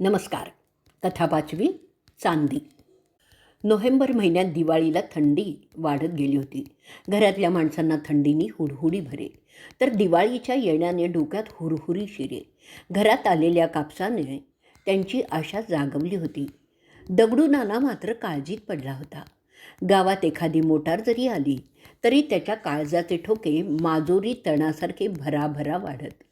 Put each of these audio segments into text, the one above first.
नमस्कार. कथा पाचवी. चांदी. नोव्हेंबर महिन्यात दिवाळीला थंडी वाढत गेली होती. घरातल्या माणसांना थंडीनी हुडहुडी भरे, तर दिवाळीच्या येण्याने डोक्यात हुरहुरी शिरे. घरात आलेल्या कापसाने त्यांची आशा जागवली होती. दगडू नाना मात्र काळजीत पडला होता. गावात एखादी मोटार जरी आली तरी त्याच्या काळजाचे ठोके माजोरी तणासारखे भराभरा वाढत.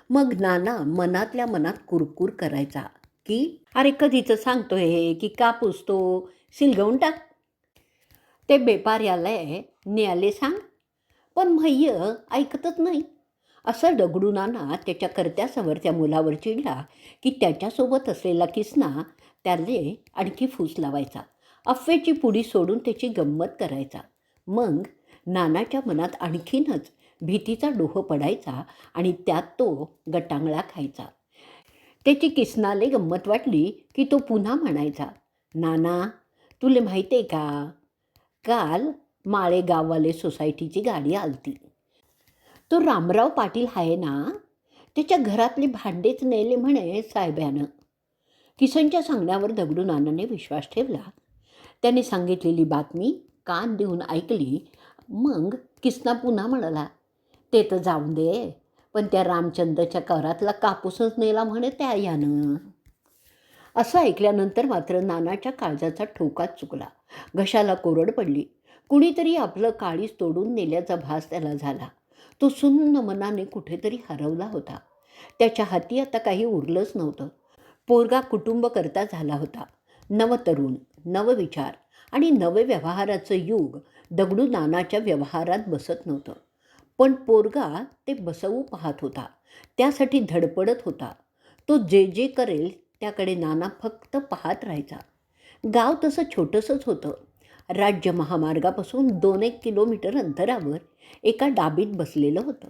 मग नाना मनातल्या मनात कुरकुर करायचा की अरे कधीचं सांगतोय हे की कापूस तो सिलगवून टाक. ते बेपाऱ्याला न्याले सांग, पण म्हय्य ऐकतच नाही. असं दगडू नाना त्याच्या करत्या सवरत्या मुलावर चिडला की त्याच्यासोबत असलेला किसना त्याले आणखी फूस लावायचा. अफवेची पुडी सोडून त्याची गंमत करायचा. मग नानाच्या मनात आणखीनच भीतीचा डोह पडायचा आणि त्यात तो गटांगळा खायचा. त्याची किसनाले गंमत वाटली की तो पुन्हा म्हणायचा, नाना तुले माहिती आहे का, काल माळे गाववाले सोसायटीची गाडी आलती. तो रामराव पाटील आहे ना, त्याच्या घरातले भांडेच नेले म्हणे साहेबानं. किसनच्या सांगण्यावर दगडू नानाने विश्वास ठेवला. त्याने सांगितलेली बातमी कान देऊन ऐकली. मग किसना पुन्हा म्हणाला, ते तर जाऊन दे, पण त्या रामचंद्रच्या घरातला कापूसच नेला म्हणे त्या यानं. असं ऐकल्यानंतर मात्र नानाच्या काळजाचा ठोकाच चुकला. घशाला कोरड पडली. कुणीतरी आपलं काळीज तोडून नेल्याचा भास त्याला झाला. तो सुन्न मनाने कुठेतरी हरवला होता. त्याच्या हाती आता काही उरलंच नव्हतं. पोरगा कुटुंब करता झाला होता. नवतरुण, नवविचार आणि नवे व्यवहाराचं युग दगडू नानाच्या व्यवहारात बसत नव्हतं. पण पोरगा ते बसवू पाहत होता. त्यासाठी धडपडत होता. तो जे जे करेल त्याकडे नाना फक्त पाहत राहायचा. गाव तसं छोटंसंच होतं. राज्य महामार्गापासून 2-1 किलोमीटर अंतरावर एका डाबीत बसलेलं होतं.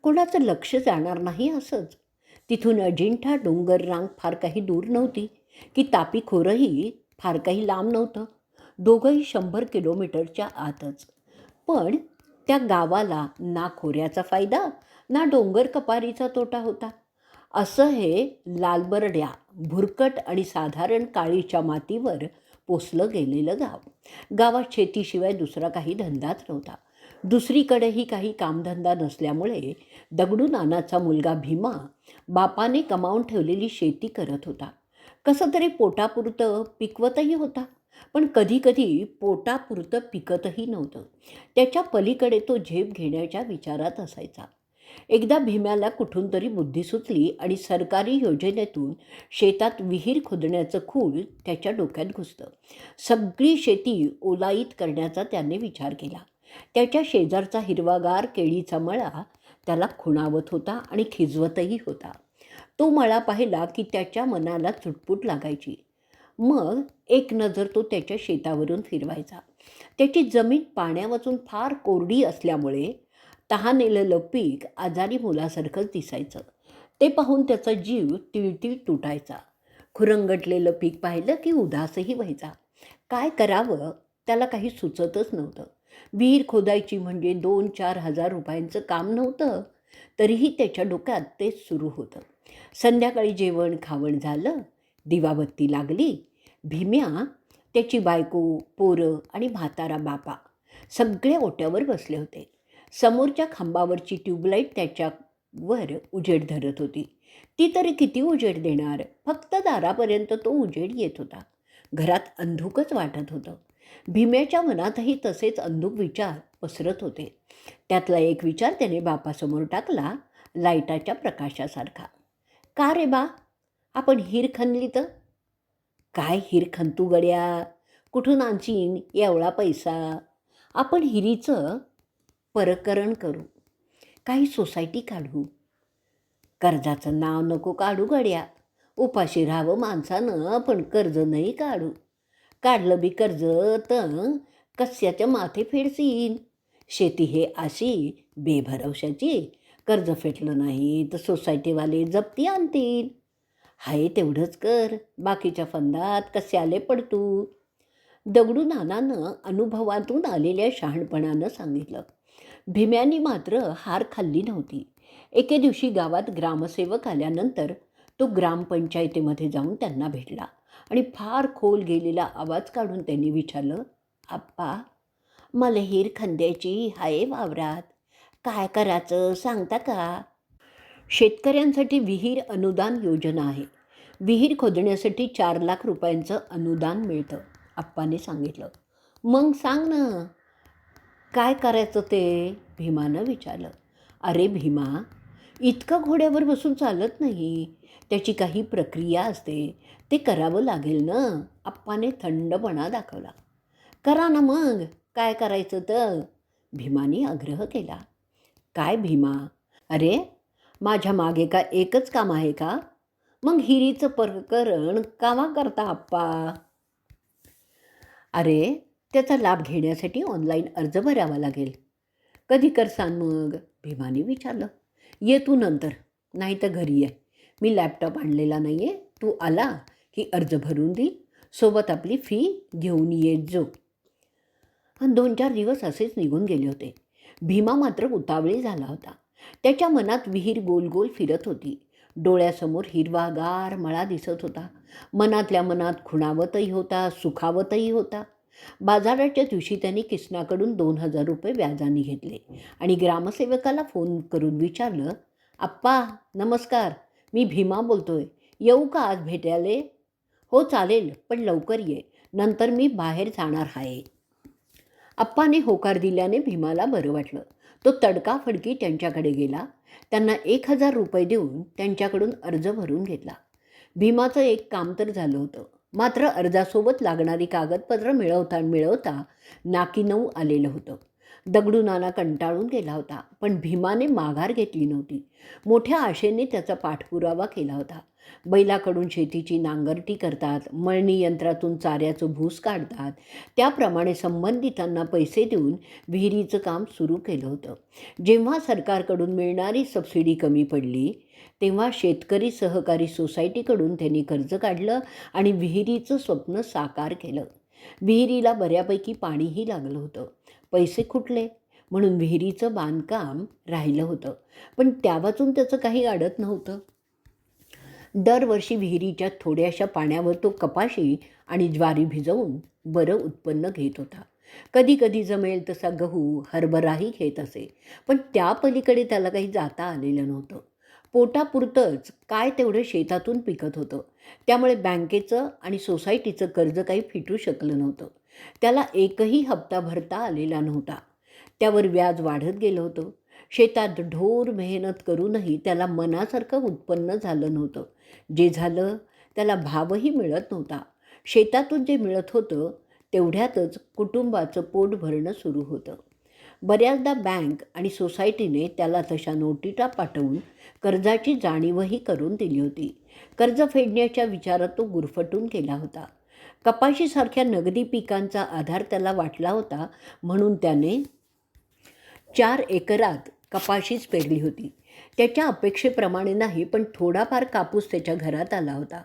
कोणाचं लक्ष जाणार नाही असंच. तिथून अजिंठा डोंगर रांग फार काही दूर नव्हती की तापी खोरंही फार काही लांब नव्हतं. दोघंही 100 किलोमीटरच्या आतच. पण त्या गावाला ना खोऱ्याचा फायदा ना डोंगर कपारीचा तोटा होता. असं हे लालबरड्या, भुरकट आणि साधारण काळीच्या मातीवर पोसलं गेलेलं गाव. गावात शेतीशिवाय दुसरा काही धंदाच नव्हता. दुसरीकडेही काही कामधंदा नसल्यामुळे दगडू नानाचा मुलगा भीमा बापाने कमावून ठेवलेली शेती करत होता. कसं तरी पोटापुरतं पिकवतही होता, पण कधीकधी पोटापुरतं पिकतही नव्हतं. त्याच्या पलीकडे तो झेप घेण्याच्या विचारात असायचा. एकदा भीम्याला कुठून तरी बुद्धी सुचली आणि सरकारी योजनेतून शेतात विहीर खोदण्याचं खूळ त्याच्या डोक्यात घुसलं. सगळी शेती ओलाईत करण्याचा त्याने विचार केला. त्याच्या शेजारचा हिरवागार केळीचा मळा त्याला खुणावत होता आणि खिजवतही होता. तो मळा पाहिला की त्याच्या मनाला चुटपुट लागायची. मग एक नजर तो त्याच्या शेतावरून फिरवायचा. त्याची जमीन पाण्यावाचून फार कोरडी असल्यामुळे तहानेलेलं पीक आजारी मुलासारखंच दिसायचं. ते पाहून त्याचा जीव तिळतिळ तुटायचा. खुरंगटलेलं पीक पाहिलं की उदासही व्हायचा. काय करावं त्याला काही सुचतच नव्हतं. विहीर खोदायची म्हणजे 2-4 हजार रुपयांचं काम नव्हतं. तरीही त्याच्या डोक्यात तेच सुरू होतं. संध्याकाळी जेवण खावण झालं, दिवाबत्ती लागली. भीम्या, त्याची बायको, पोरं आणि म्हातारा बापा सगळे ओट्यावर बसले होते. समोरच्या खांबावरची ट्यूबलाईट त्याच्यावर उजेड धरत होती. ती तरी किती उजेड देणार. फक्त दारापर्यंत तो उजेड येत होता. घरात अंधुकच वाटत होतं. भीम्याच्या मनातही तसेच अंधुक विचार पसरत होते. त्यातला एक विचार त्याने बापासमोर टाकला, लाईटाच्या प्रकाशासारखा. का रे बा, आपण हिर खणली तर? काय हिर खणतू गड्या, कुठून आणशीन एवढा पैसा? आपण हिरीचं परकरण करू, काही सोसायटी काढू. कर्जाचं नाव नको काढू गड्या. उपाशी राहावं माणसानं, पण कर्ज नाही काढू. काढलं बी कर्ज तर कशाच्या माथे फेडसीन. शेती हे अशी बेभरवशाची, कर्ज फेटलं नाही तर सोसायटीवाले जप्ती आणतील. हाय तेवढंच कर, बाकीच्या फंदात कशाले पडतू. दगडू नानानं अनुभवातून आलेल्या शहाणपणानं सांगितलं. भीम्यानी मात्र हार खाल्ली नव्हती. एके दिवशी गावात ग्रामसेवक आल्यानंतर तो ग्रामपंचायतीमध्ये जाऊन त्यांना भेटला आणि फार खोल गेलेला आवाज काढून त्यांनी विचारलं, आप्पा, मला हिर खंद्याची हाय वावरात, काय करायचं सांगता का? शेतकऱ्यांसाठी विहीर अनुदान योजना आहे. विहीर खोदण्यासाठी 4 लाख रुपयांचं अनुदान मिळतं, आप्पाने सांगितलं. मग सांग ना, काय करायचं ते? भीमानं विचारलं. अरे भीमा, इतकं घोड्यावर बसून चालत नाही. त्याची काही प्रक्रिया असते, ते करावं लागेल ना, आप्पाने थंडपणा दाखवला. करा ना मग, काय करायचं तर? भीमाने आग्रह केला. काय भीमा? अरे, माझ्या मागे का एकच काम आहे का? मग हिरीचं प्रकरण कामा करता आप्पा? अरे, त्याचा लाभ घेण्यासाठी ऑनलाईन अर्ज भरावा लागेल. कधी करसान मग? भीमाने विचारलं. ये तू नंतर, नाही तर घरी ये. मी लॅपटॉप आणलेला नाही आहे. तू आला की अर्ज भरून देईल, सोबत आपली फी घेऊन येत जो. आणि 2-4 दिवस असेच निघून गेले होते. भीमा मात्र उतावळी झाला होता. त्याच्या मनात विहीर गोल गोल फिरत होती. डोळ्यासमोर हिरवागार मळा दिसत होता. मनातल्या मनात खुणावतही होता, सुखावतही होता. बाजाराच्या दिवशी त्यांनी किसनाकडून 2,000 रुपये व्याजाने घेतले आणि ग्रामसेवकाला फोन करून विचारलं, आप्पा नमस्कार, मी भीमा बोलतोय, येऊ का आज भेटायला? हो चालेल, पण लवकर ये, नंतर मी बाहेर जाणार आहे. आप्पाने होकार दिल्याने भीमाला बरं वाटलं. तो तडकाफडकी त्यांच्याकडे गेला. त्यांना 1,000 रुपये देऊन त्यांच्याकडून अर्ज भरून घेतला. भीमाचं एक काम तर झालं होतं. मात्र अर्जासोबत लागणारी कागदपत्र मिळवता नाकी 9 आलेलं होतं. दगडू नाना कंटाळून गेला होता, पण भीमाने माघार घेतली नव्हती. मोठ्या आशेने त्याचा पाठपुरावा केला होता. बैलाकडून शेतीची नांगरटी करतात, मळणी यंत्रातून चाऱ्याचं भूस काढतात, त्याप्रमाणे संबंधितांना पैसे देऊन विहिरीचं काम सुरू केलं होतं. जेव्हा सरकारकडून मिळणारी सबसिडी कमी पडली, तेव्हा शेतकरी सहकारी सोसायटीकडून त्यांनी कर्ज काढलं आणि विहिरीचं स्वप्न साकार केलं. विहिरीला बऱ्यापैकी पाणीही लागलं होतं. पैसे खुटले म्हणून विहिरीचं बांधकाम राहिलं होतं, पण त्या वाचून त्याचं काही अडत नव्हतं. दरवर्षी विहिरीच्या थोड्याशा पाण्यावर तो कपाशी आणि ज्वारी भिजवून बरं उत्पन्न घेत होता. कधी कधी जमेल तसा गहू, हरभराही घेत असे, पण त्या पलीकडे त्याला काही जाता आलेलं नव्हतं. पोटापुरतंच काय तेवढं शेतातून पिकत होतं. त्यामुळे बँकेचं आणि सोसायटीचं कर्ज काही फिटू शकलं नव्हतं. त्याला एकही हप्ता भरता आलेला नव्हता. त्यावर व्याज वाढत गेलं होतं. शेतात ढोर मेहनत करूनही त्याला मनासारखं उत्पन्न झालं नव्हतं. जे झालं त्याला भावही मिळत नव्हता. शेतातून जे मिळत होतं तेवढ्यातच कुटुंबाचं पोट भरणं सुरू होतं. बऱ्याचदा बँक आणि सोसायटीने त्याला तशा नोटिसा पाठवून कर्जाची जाणीवही करून दिली होती. कर्ज फेडण्याच्या विचारात तो गुरफटून गेला होता. कपाशीसारख्या नगदी पिकांचा आधार त्याला वाटला होता, म्हणून त्याने 4 एकरात कपाशीच पेरली होती. त्याच्या अपेक्षेप्रमाणे नाही, पण थोडाफार कापूस त्याच्या घरात आला होता.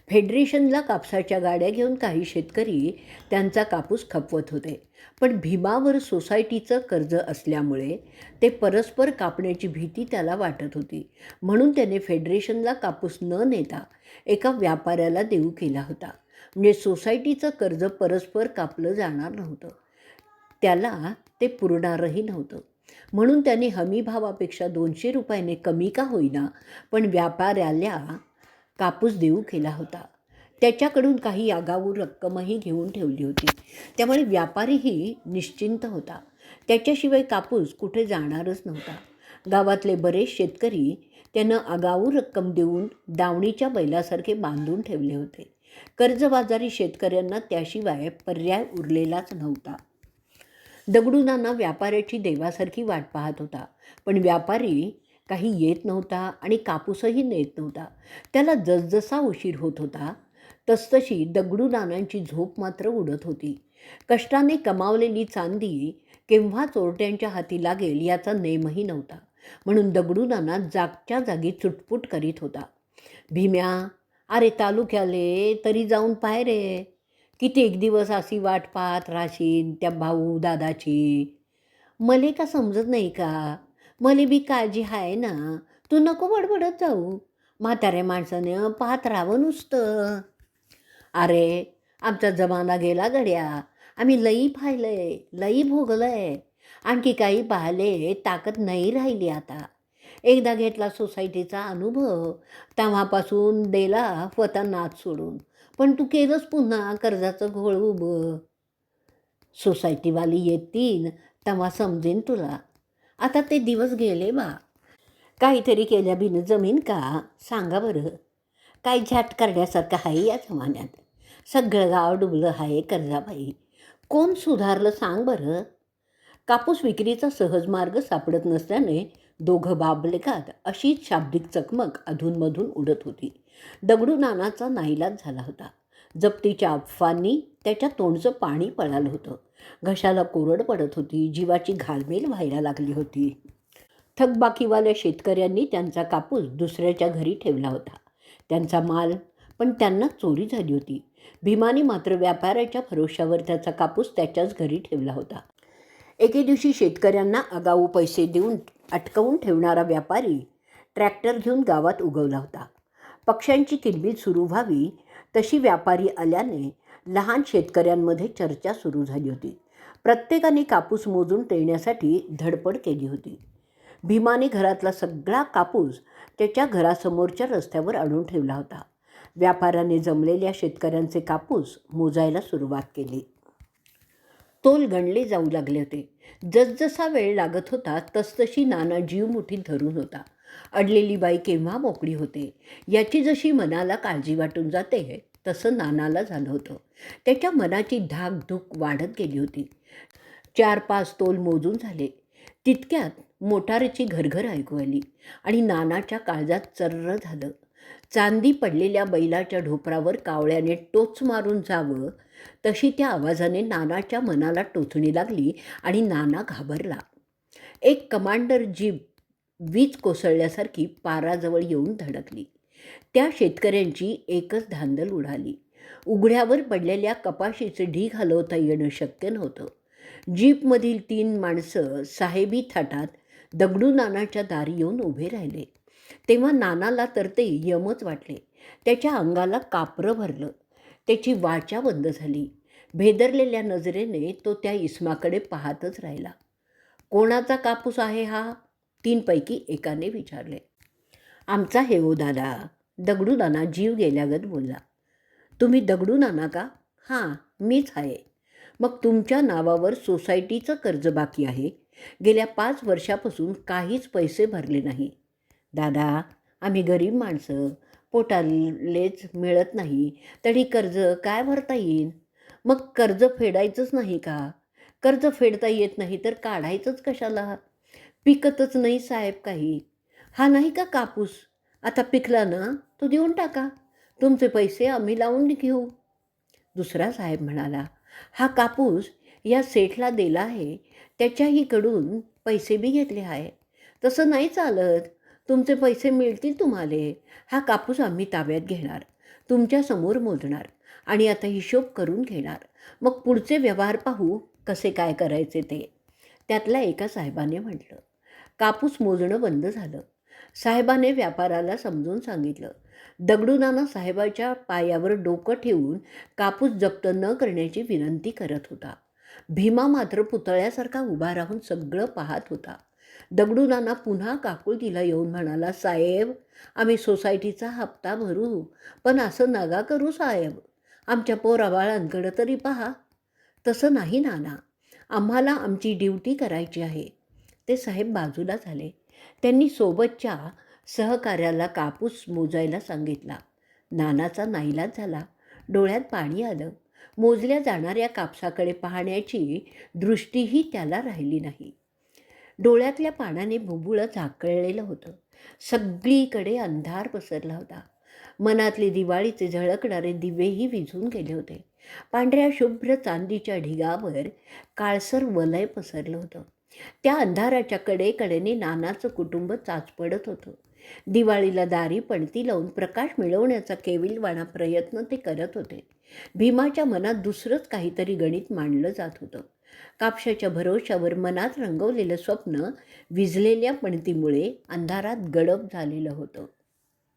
फेडरेशनला कापसाच्या गाड्या घेऊन काही शेतकरी त्यांचा कापूस खपवत होते, पण भीमावर सोसायटीचं कर्ज असल्यामुळे ते परस्पर कापण्याची भीती त्याला वाटत होती. म्हणून त्याने फेडरेशनला कापूस न नेता एका व्यापाऱ्याला देऊ केला होता. म्हणजे सोसायटीचं कर्ज परस्पर कापलं जाणार नव्हतं, त्याला ते पुरणारही नव्हतं. म्हणून त्याने हमीभावापेक्षा 200 रुपयाने कमी का होईना, पण व्यापाऱ्याला कापूस देऊ केला होता. त्याच्याकडून काही आगाऊ रक्कमही घेऊन ठेवली होती. त्यामुळे व्यापारीही निश्चिंत होता. त्याच्याशिवाय कापूस कुठे जाणारच नव्हता. गावातले बरेच शेतकरी त्यानं आगाऊ रक्कम देऊन दावणीच्या बैलासारखे बांधून ठेवले होते. कर्जबाजारी शेतकऱ्यांना त्याशिवाय पर्याय उरलेलाच नव्हता. दगडूनाना व्यापाऱ्याची देवासारखी वाट पाहत होता, पण व्यापारी काही येत नव्हता आणि कापूसही नेत नव्हता. त्याला जसजसा उशीर होत होता तसतशी दगडूनानांची झोप मात्र उडत होती. कष्टाने कमावलेली चांदी केव्हा चोरट्यांच्या हाती लागेल याचा नेमही नव्हता. म्हणून दगडूनाना जागच्या जागी चुटपुट करीत होता. भीम्या, अरे तालुक्याले तरी जाऊन पाय रे. किती एक दिवस अशी वाट पाहत राहशील त्या भाऊ दादाची. मले का समजत नाही का? मले बी काळजी आहे ना. तू नको बडबडत जाऊ. म्हाताऱ्या माणसानं पाहत राहावं नुसतं. अरे, आमचा जमाना गेला गड्या. आम्ही लई पाहिलंय, लई भोगलंय. आणखी काही पाहिले ताकद नाही राहिली आता. एकदा घेतला सोसायटीचा अनुभव, तेव्हापासून दिला होता नाद सोडून. पण तू केलंच पुन्हा कर्जाचं घोळ उभं. सोसायटीवाली येतील तेव्हा समजेन तुला. आता ते दिवस गेले बा. काहीतरी केल्या बिन जमीन का सांगा बरं. काय झट करण्यासारखं आहे या जमान्यात. सगळं गाव डुबलं आहे कर्जाबाई. कोण सुधारलं सांग बरं. कापूस विक्रीचा सहज मार्ग सापडत नसल्याने दोघं बाबलेकात अशीच शाब्दिक चकमक अधूनमधून उडत होती. दगडू नानाचा नाईलाज झाला होता. जप्तीच्या अफवांनी त्याच्या तोंडचं पाणी पळालं होतं. घशाला कोरड पडत होती. जीवाची घालमेल व्हायला लागली होती. थकबाकीवाल्या शेतकऱ्यांनी त्यांचा कापूस दुसऱ्याच्या घरी ठेवला होता. त्यांचा माल, पण त्यांना चोरी झाली होती. भीमाने मात्र व्यापाऱ्याच्या भरोश्यावर त्याचा कापूस त्याच्याच घरी ठेवला होता. एके दिवशी शेतकऱ्यांना आगाऊ पैसे देऊन अटकवून ठेवणारा व्यापारी ट्रॅक्टर घेऊन गावात उगवला होता. पक्ष्यांची किलबिल सुरू व्हावी तशी व्यापारी आल्याने लहान शेतकऱ्यांमध्ये चर्चा सुरू झाली होती. प्रत्येकाने कापूस मोजून टेळण्यासाठी धडपड केली होती. भीमाने घरातला सगळा कापूस त्याच्या घरासमोरच्या रस्त्यावर आणून ठेवला होता. व्यापाऱ्याने जमलेल्या शेतकऱ्यांचे कापूस मोजायला सुरुवात केली. तोल गणले जाऊ लागले होते. जसजसा वेळ लागत होता तसतशी नाना जीव मुठीत धरून होता. अडलेली बाई केव्हा मोकळी होते याची जशी मनाला काळजी वाटून जाते तसं नानाला झालं होतं. त्याच्या मनाची धाकधूक वाढत गेली होती. 4-5 तोल मोजून झाले. तितक्यात मोटारीची घरघर ऐकू आली आणि नानाच्या काळजात चर्र झालं. चांदी पडलेल्या बैलाच्या ढोपरावर कावळ्याने टोच मारून जावं तशी त्या आवाजाने नानाच्या मनाला टोचणी लागली आणि नाना घाबरला. एक कमांडर जीप वीज कोसळल्यासारखी पाराजवळ येऊन धडकली. त्या शेतकऱ्यांची एकच धांदल उडाली. उघड्यावर पडलेल्या कपाशीचे ढीग हलवता येणं शक्य नव्हतं. जीपमधील 3 माणसं साहेबी थाटात दगडू नानाच्या दारी येऊन उभे राहिले. तेव्हा नानाला तर ते यमच वाटले. त्याच्या अंगाला कापरं भरलं. त्याची वाचा बंद झाली. भेदरलेल्या नजरेने तो त्या इसमाकडे पाहतच राहिला. कोणाचा कापूस आहे हा? 3 पैकी एकाने विचारले. आमचा हे हो दादा, दगडू नाना जीव गेल्यागत बोलला. तुम्ही दगडू नाना का? हां, मीच आहे. मग तुमच्या नावावर सोसायटीचं कर्ज बाकी आहे. गेल्या 5 वर्षापासून काहीच पैसे भरले नाही. दादा, आम्ही गरीब माणसं, पोटालेच मिळत नाही, तरी कर्ज काय भरता येईल? मग कर्ज फेडायचंच नाही का? कर्ज फेडता येत नाही तर काढायचंच कशाला? पिकतच नाही साहेब काही. हा नाही का कापूस? आता पिकला ना, तो देऊन टाका. तुमचे पैसे आम्ही लावून घेऊ. दुसरा साहेब म्हणाला, हा कापूस या सेठला दिला आहे, त्याच्याहीकडून पैसे बी घेतले आहे. तसं नाही चालत. तुमचे पैसे मिळतील तुम्हाला. हा कापूस आम्ही ताब्यात घेणार, तुमच्यासमोर मोजणार आणि आता हिशोब करून घेणार. मग पुढचे व्यवहार पाहू कसे काय करायचे ते. त्यातल्या एका साहेबाने म्हटलं. कापूस मोजणं बंद झालं. साहेबाने व्यापाराला समजून सांगितलं. दगडू नाना साहेबाच्या पायावर डोकं ठेवून कापूस जप्त न करण्याची विनंती करत होता. भीमा मात्र पुतळ्यासारखा उभा राहून सगळं पाहत होता. दगडू नाना पुन्हा काकुळतीला येऊन म्हणाला, साहेब, आम्ही सोसायटीचा हप्ता भरू, पण असं नका करू साहेब. आमच्या पोराबाळांकडं तरी पहा. तसं नाही नाना, आम्हाला आमची ड्युटी करायची आहे. ते साहेब बाजूला झाले. त्यांनी सोबतच्या सहकार्याला कापूस मोजायला सांगितला. नानाचा नाईलाज झाला. डोळ्यात पाणी आलं. मोजल्या जाणाऱ्या कापसाकडे पाहण्याची दृष्टीही त्याला राहिली नाही. डोळ्यातल्या पाण्याने बुबुळं झाकळलेलं होतं. सगळीकडे अंधार पसरला होता. मनातले दिवाळीचे झळकणारे दिवेही विझून गेले होते. पांढऱ्या शुभ्र चांदीच्या ढिगावर काळसर वलय पसरलं होतं. त्या अंधाराच्या कडेकडेने नानाचं कुटुंब चाचपडत होतं. दिवाळीला दारी पणती लावून प्रकाश मिळवण्याचा केविलवाणा प्रयत्न ते करत होते. भीमाच्या मनात दुसरंच काहीतरी गणित मांडलं जात होतं. कापशाच्या भरोश्यावर मनात रंगवलेलं स्वप्न विझलेल्या पणतीमुळे अंधारात गडप झालेलं होतं.